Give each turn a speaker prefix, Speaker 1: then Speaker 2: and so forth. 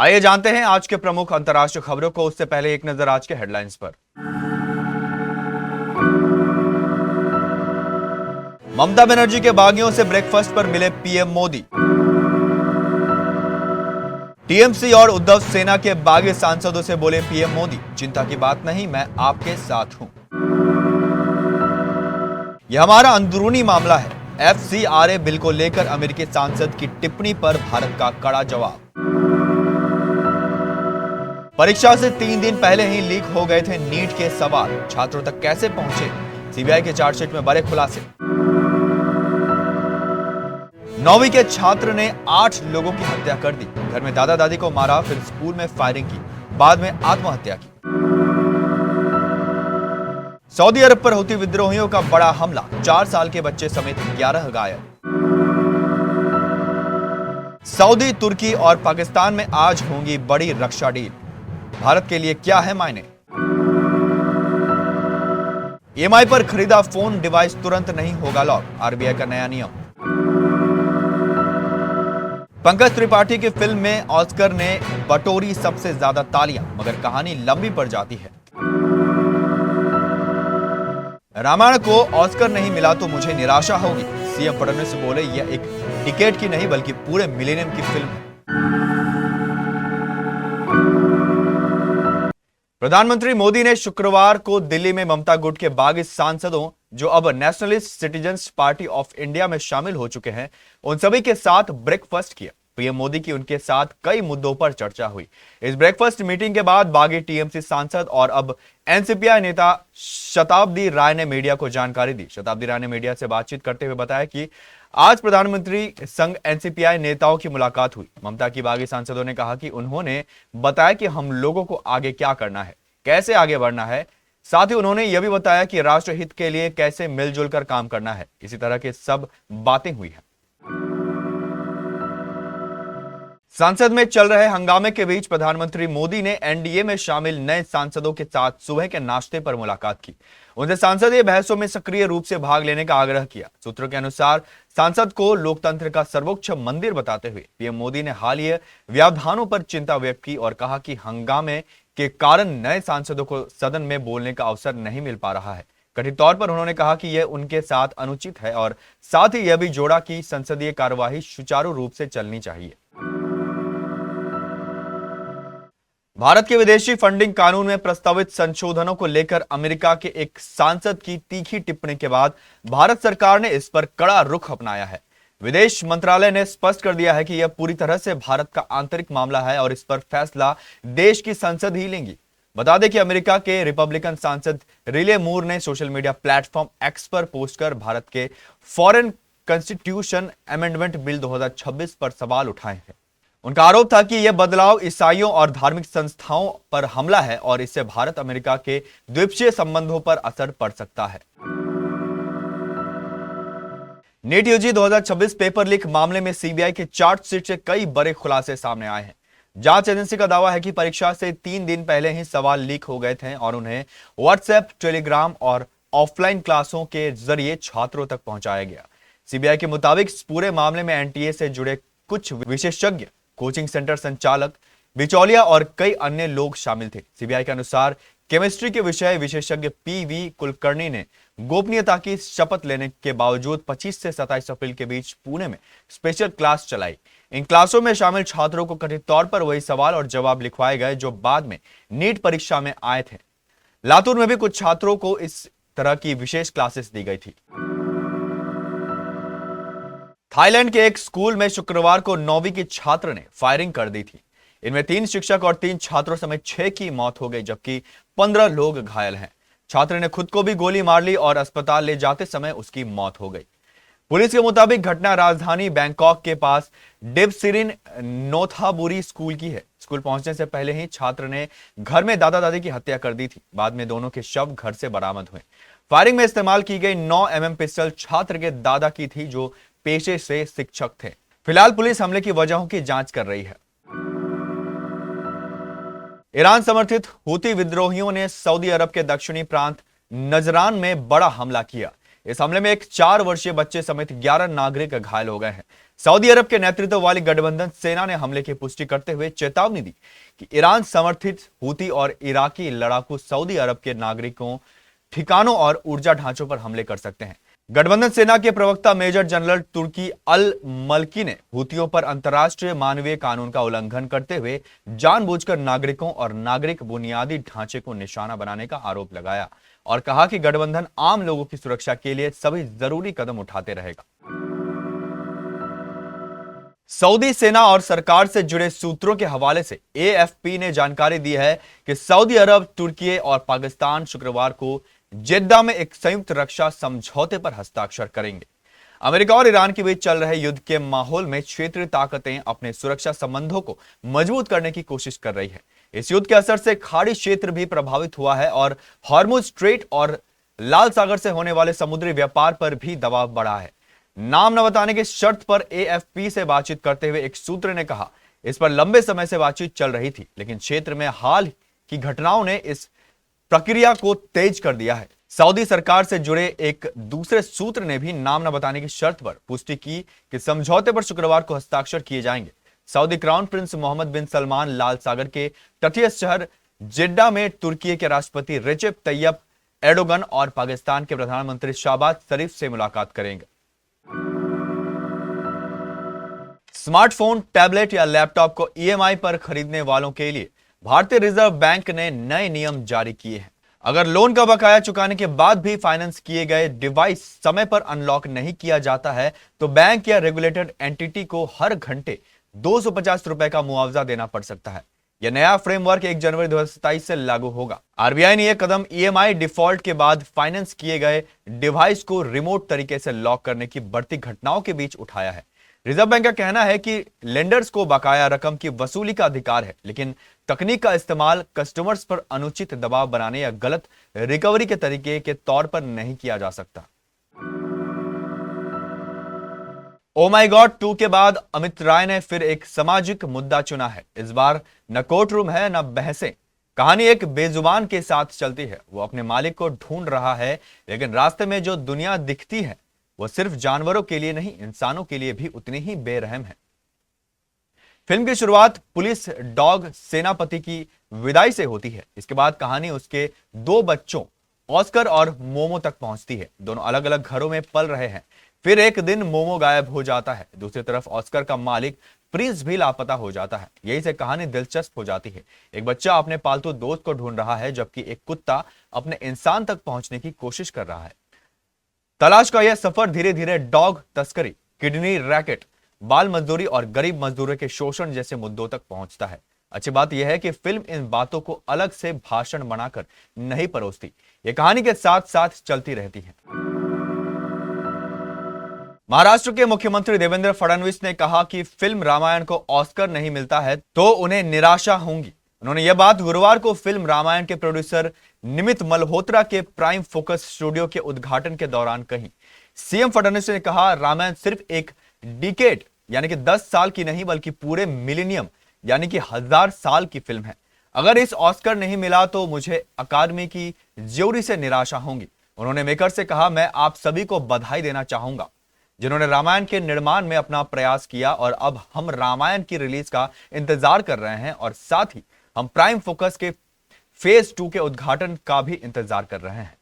Speaker 1: आइए जानते हैं आज के प्रमुख अंतर्राष्ट्रीय खबरों को। उससे पहले एक नजर आज के हेडलाइंस पर। ममता बनर्जी के बागियों से ब्रेकफास्ट पर मिले पीएम मोदी। टीएमसी और उद्धव सेना के बागी सांसदों से बोले पीएम मोदी, चिंता की बात नहीं, मैं आपके साथ हूं। यह हमारा अंदरूनी मामला है। एफसीआरए बिल को लेकर अमेरिकी सांसद की टिप्पणी पर भारत का कड़ा जवाब। परीक्षा से 3 दिन पहले ही लीक हो गए थे नीट के सवाल, छात्रों तक कैसे पहुंचे? सीबीआई के चार्जशीट में बड़े खुलासे। 9वीं के छात्र ने 8 लोगों की हत्या कर दी। घर में दादा दादी को मारा, फिर स्कूल में फायरिंग की, बाद में आत्महत्या की। सऊदी अरब पर हुती विद्रोहियों का बड़ा हमला, 4 साल के बच्चे समेत 11 घायल। सऊदी, तुर्की और पाकिस्तान में आज होंगी बड़ी रक्षा डील। भारत के लिए क्या है मायने? ईएमआई पर खरीदा फोन डिवाइस तुरंत नहीं होगा लॉक, आरबीआई का नया नियम। पंकज त्रिपाठी की फिल्म में ऑस्कर ने बटोरी सबसे ज्यादा तालियां, मगर कहानी लंबी पड़ जाती है। रामायण को ऑस्कर नहीं मिला तो मुझे निराशा होगी, सीएम फडणवीस बोले यह एक डिकेड की नहीं बल्कि पूरे मिलेनियम की फिल्म है। प्रधानमंत्री मोदी ने शुक्रवार को दिल्ली में ममता गुट के बागी सांसदों, जो अब nationalist citizens party of India में शामिल हो चुके हैं, उन सभी के साथ ब्रेकफास्ट किया। पीएम मोदी की उनके साथ कई मुद्दों पर चर्चा हुई। इस ब्रेकफास्ट मीटिंग के बाद बागी टीएमसी सांसद और अब एनसीपीआई नेता शताब्दी राय ने मीडिया को जानकारी दी। शताब्दी राय ने मीडिया से बातचीत करते हुए बताया कि आज प्रधानमंत्री संग एनसीपीआई नेताओं की मुलाकात हुई। ममता की बागी सांसदों ने कहा कि उन्होंने बताया कि हम लोगों को आगे क्या करना है, कैसे आगे बढ़ना है। साथ ही उन्होंने यह भी बताया कि राष्ट्र हित के लिए कैसे मिलजुल कर काम करना है। इसी तरह की सब बातें हुई हैं। संसद में चल रहे हंगामे के बीच प्रधानमंत्री मोदी ने एनडीए में शामिल नए सांसदों के साथ सुबह के नाश्ते पर मुलाकात की। उनसे सांसदीय बहसों में सक्रिय रूप से भाग लेने का आग्रह किया। सूत्रों के अनुसार सांसद को लोकतंत्र का सर्वोच्च मंदिर बताते हुए पीएम मोदी ने हालिया व्यवधानों पर चिंता व्यक्त की और कहा कि हंगामे के कारण नए सांसदों को सदन में बोलने का अवसर नहीं मिल पा रहा है। कथित तौर पर उन्होंने कहा कि यह उनके साथ अनुचित है और साथ ही यह भी जोड़ा कि संसदीय कार्यवाही सुचारू रूप से चलनी चाहिए। भारत के विदेशी फंडिंग कानून में प्रस्तावित संशोधनों को लेकर अमेरिका के एक सांसद की तीखी टिप्पणी के बाद भारत सरकार ने इस पर कड़ा रुख अपनाया है। विदेश मंत्रालय ने स्पष्ट कर दिया है कि यह पूरी तरह से भारत का आंतरिक मामला है और इस पर फैसला देश की संसद ही लेंगी। बता दें कि अमेरिका के रिपब्लिकन सांसद रिले मूर ने सोशल मीडिया प्लेटफॉर्म एक्स पर पोस्ट कर भारत के फॉरेन कॉन्स्टिट्यूशन अमेंडमेंट बिल 2026 पर सवाल उठाए हैं। उनका आरोप था कि यह बदलाव ईसाइयों और धार्मिक संस्थाओं पर हमला है और इससे भारत अमेरिका के द्विपक्षीय संबंधों पर असर पड़ सकता है। नीट यूजी 2026 पेपर लीक मामले में सीबीआई के चार्जशीट से कई बड़े खुलासे सामने आए हैं। जांच एजेंसी का दावा है कि परीक्षा से 3 दिन पहले ही सवाल लीक हो गए थे और उन्हें व्हाट्सएप, टेलीग्राम और ऑफलाइन क्लासों के जरिए छात्रों तक पहुंचाया गया। सीबीआई के मुताबिक इस पूरे मामले में एनटीए से जुड़े कुछ विशेषज्ञ, कोचिंग सेंटर संचालक, बिचौलिया और कई अन्य लोग शामिल थे। सीबीआई के अनुसार केमिस्ट्री के विषय विशेषज्ञ पीवी कुलकर्णी ने गोपनीयता की शपथ लेने के बावजूद 25 से 27 अप्रैल के बीच पुणे में स्पेशल क्लास चलाई। इन क्लासों में शामिल छात्रों को कथित तौर पर वही सवाल और जवाब लिखवाए गए जो बाद में नीट परीक्षा में आए थे। लातूर में भी कुछ छात्रों को इस तरह की विशेष क्लासेस दी गई थी। थाईलैंड के एक स्कूल में शुक्रवार को 9वीं की छात्र ने फायरिंग कर दी थी। इनमें 3 शिक्षक और 3 छात्रों समेत 6 की मौत हो गई, जबकि 15 लोग घायल हैं। छात्र ने खुद को भी गोली मार ली और अस्पताल ले जाते समय उसकी मौत हो गई। पुलिस के मुताबिक घटना राजधानी बैंकॉक के पास डेबसिरिन नोथाबुरी स्कूल की है। स्कूल पहुंचने से पहले ही छात्र ने घर में दादा दादी की हत्या कर दी थी। बाद में दोनों के शव घर से बरामद हुए। फायरिंग में इस्तेमाल की गई 9 mm पिस्टल छात्र के दादा की थी, जो पेशे से शिक्षक थे। फिलहाल पुलिस हमले की वजहों की जांच कर रही है। ईरान समर्थित हूती विद्रोहियों ने सऊदी अरब के दक्षिणी प्रांत नजरान में बड़ा हमला किया। इस हमले में एक 4 वर्षीय बच्चे समेत 11 नागरिक घायल हो गए हैं। सऊदी अरब के नेतृत्व वाली गठबंधन सेना ने हमले की पुष्टि करते हुए चेतावनी दी कि ईरान समर्थित हूती और इराकी लड़ाकू सऊदी अरब के नागरिकों, ठिकानों और ऊर्जा ढांचों पर हमले कर सकते हैं। गठबंधन सेना के प्रवक्ता मेजर जनरल तुर्की अल मल्की ने हूतियों पर अंतर्राष्ट्रीय मानवीय कानून का उल्लंघन करते हुए जानबूझकर नागरिकों और नागरिक बुनियादी ढांचे को निशाना बनाने का आरोप लगाया और कहा कि गठबंधन आम लोगों की सुरक्षा के लिए सभी जरूरी कदम उठाते रहेगा। सऊदी सेना और सरकार से जुड़े सूत्रों के हवाले से एएफपी ने जानकारी दी है कि सऊदी अरब, तुर्की और पाकिस्तान शुक्रवार को जेद्दा में एक संयुक्त रक्षा समझौते पर हस्ताक्षर करेंगे। अमेरिका और ईरान के बीच चल रहे युद्ध के माहौल में क्षेत्रीय ताकतें अपने सुरक्षा संबंधों को मजबूत करने की कोशिश कर रही है। इस युद्ध के असर से खाड़ी क्षेत्र भी प्रभावित हुआ है और हॉर्मुज स्ट्रेट और लाल सागर से होने वाले समुद्री व्यापार पर भी दबाव बढ़ा है। नाम न बताने की शर्त पर एएफपी से बातचीत करते हुए एक सूत्र ने कहा, इस पर लंबे समय से बातचीत चल रही थी, लेकिन क्षेत्र में हाल की घटनाओं ने इस प्रक्रिया को तेज कर दिया है। सऊदी सरकार से जुड़े एक दूसरे सूत्र ने भी नाम न बताने की शर्त पर पुष्टि की कि समझौते पर शुक्रवार को हस्ताक्षर किए जाएंगे। सऊदी क्राउन प्रिंस मोहम्मद बिन सलमान लाल सागर के तटीय शहर जेड्डा में तुर्की के राष्ट्रपति रेजेप तैयब एर्दोगन और पाकिस्तान के प्रधानमंत्री शहबाज शरीफ से मुलाकात करेंगे। स्मार्टफोन, टैबलेट या लैपटॉप को ईएमआई पर खरीदने वालों के लिए भारतीय रिजर्व बैंक ने नए नियम जारी किए हैं। अगर लोन का बकाया चुकाने के बाद भी फाइनेंस किए गए डिवाइस समय पर अनलॉक नहीं किया जाता है तो बैंक या रेगुलेटेड एंटिटी को हर घंटे 250 रुपए का मुआवजा देना पड़ सकता है। यह नया फ्रेमवर्क 1 जनवरी 2027 से लागू होगा। आरबीआई ने यह कदम ईएमआई डिफॉल्ट के बाद फाइनेंस किए गए डिवाइस को रिमोट तरीके से लॉक करने की बढ़ती घटनाओं के बीच उठाया है। रिजर्व बैंक का कहना है कि लेंडर्स को बकाया रकम की वसूली का अधिकार है, लेकिन तकनीक का इस्तेमाल कस्टमर्स पर अनुचित दबाव बनाने या गलत रिकवरी के तरीके के तौर पर नहीं किया जा सकता। ओ माई गॉड 2 के बाद अमित राय ने फिर एक सामाजिक मुद्दा चुना है। इस बार न कोर्ट रूम है न बहसें। कहानी एक बेजुबान के साथ चलती है। वो अपने मालिक को ढूंढ रहा है, लेकिन रास्ते में जो दुनिया दिखती है वो सिर्फ जानवरों के लिए नहीं, इंसानों के लिए भी उतनी ही बेरहम है। फिल्म की शुरुआत पुलिस डॉग सेनापति की विदाई से होती है। इसके बाद कहानी उसके 2 बच्चों ऑस्कर और मोमो तक पहुंचती है। दोनों अलग अलग घरों में पल रहे हैं। फिर एक दिन मोमो गायब हो जाता है। दूसरी तरफ ऑस्कर का मालिक प्रिंस भी लापता हो जाता है। यही से कहानी दिलचस्प हो जाती है। एक बच्चा अपने पालतू दोस्त को ढूंढ रहा है, जबकि एक कुत्ता अपने इंसान तक पहुंचने की कोशिश कर रहा है। तलाश का यह सफर धीरे धीरे डॉग तस्करी, किडनी रैकेट, बाल मजदूरी और गरीब मजदूरों के शोषण जैसे मुद्दों तक पहुंचता है। अच्छी बात यह है कि फिल्म इन बातों को अलग से भाषण बनाकर नहीं परोसती, यह कहानी के साथ साथ चलती रहती है। महाराष्ट्र के मुख्यमंत्री देवेंद्र फडणवीस ने कहा कि फिल्म रामायण को ऑस्कर नहीं मिलता है तो उन्हें निराशा होगी। उन्होंने यह बात गुरुवार को फिल्म रामायण के प्रोड्यूसर निमित मल्होत्रा के प्राइम फोकस स्टूडियो के उद्घाटन के दौरान कही। सीएम फडणवीस ने कहा, रामायण सिर्फ एक डिकेड यानी कि 10 साल की नहीं बल्कि पूरे मिलेनियम यानी कि 1000 साल की फिल्म है। अगर इस ऑस्कर नहीं मिला तो मुझे अकादमी की ज्यूरी से निराशा होगी। उन्होंने मेकर से कहा, मैं आप सभी को बधाई देना चाहूंगा जिन्होंने रामायण के निर्माण में अपना प्रयास किया और अब हम रामायण की रिलीज का इंतजार कर रहे हैं और साथ ही हम प्राइम फोकस के फेज 2 के उद्घाटन का भी इंतजार कर रहे हैं।